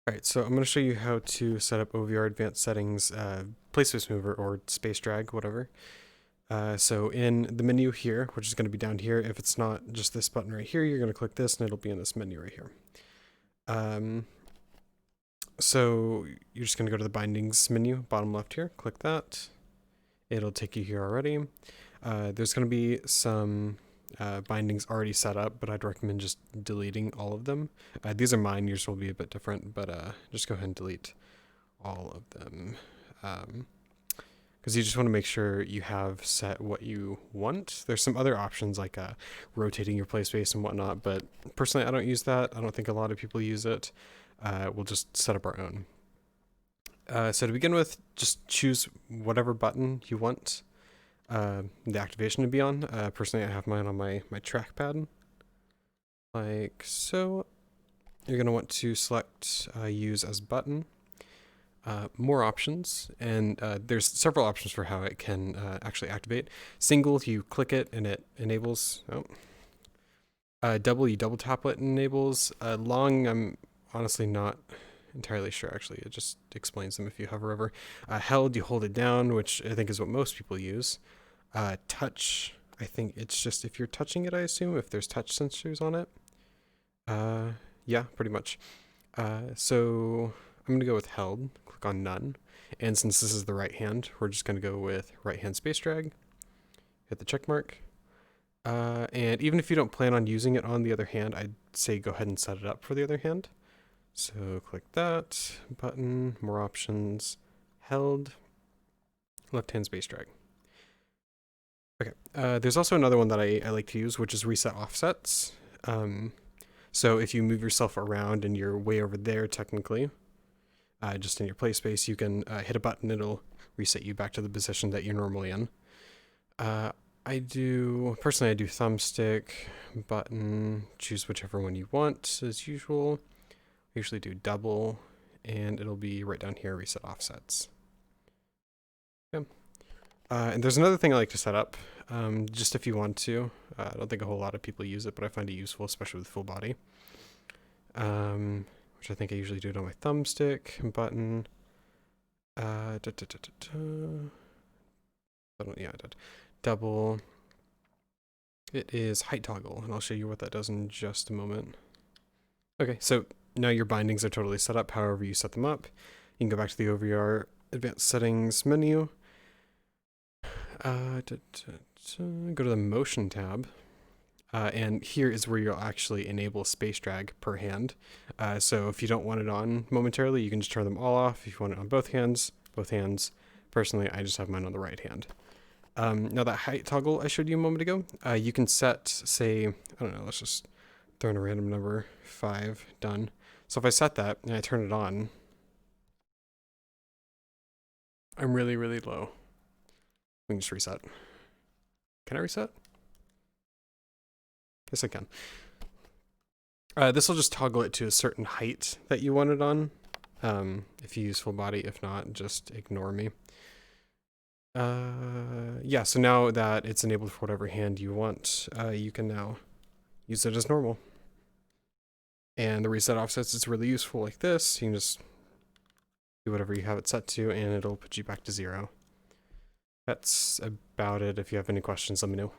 Alright, so I'm going to show you how to set up OVR Advanced Settings, Place Space Mover, or Space Drag, whatever. So in the menu here, which is going to be down here, if it's not just this button right here, you're going to click this and it'll be in this menu right here. So you're just going to go to the Bindings menu, bottom left here, click that. It'll take you here already. There's going to be some bindings already set up, but I'd recommend just deleting all of them. These are mine, yours will be a bit different, but just go ahead and delete all of them. Because you just want to make sure you have set what you want. There's some other options like rotating your play space and whatnot, but personally I don't use that. I don't think a lot of people use it. We'll just set up our own. So to begin with, just choose whatever button you want the activation to be on. Personally, I have mine on my trackpad, like so. You're going to want to select use as button, more options, and there's several options for how it can actually activate. Single, you click it and it enables. Double, you double tap it and enables. Long, I'm honestly not entirely sure. Actually, it just explains them if you hover over. Held, you hold it down, which I think is what most people use. Touch, I think it's just if you're touching it, I assume, if there's touch sensors on it. Yeah, pretty much. So I'm going to go with held, click on none. And since this is the right hand, we're just going to go with right hand space drag, hit the check mark. And even if you don't plan on using it on the other hand, I'd say go ahead and set it up for the other hand. So click that button, more options, held, left hand space drag. Okay, there's also another one that I like to use, which is reset offsets. So if you move yourself around and you're way over there, technically, just in your play space, you can hit a button, it'll reset you back to the position that you're normally in. Personally, I do thumbstick, button, choose whichever one you want, as usual. I usually do double, and it'll be right down here, reset offsets. Okay. And there's another thing I like to set up, just if you want to. I don't think a whole lot of people use it, but I find it useful, especially with full body. Which I think I usually do it on my thumbstick, button. Double. It is height toggle, and I'll show you what that does in just a moment. Okay, so now your bindings are totally set up however you set them up. You can go back to the OVR Advanced Settings menu. Go to the Motion tab, and here is where you'll actually enable space drag per hand. So if you don't want it on momentarily, you can just turn them all off. If you want it on both hands. Personally, I just have mine on the right hand. Now that height toggle I showed you a moment ago, you can set, say, I don't know, let's just throw in a random number, 5, done. So if I set that and I turn it on, I'm really, really low. We can just reset. Can I reset? Yes, I can. This will just toggle it to a certain height that you want it on. If you use full body, if not, just ignore me. Yeah, so now that it's enabled for whatever hand you want, you can now use it as normal. And the reset offsets is really useful like this. You can just do whatever you have it set to, and it'll put you back to 0. That's about it. If you have any questions, let me know.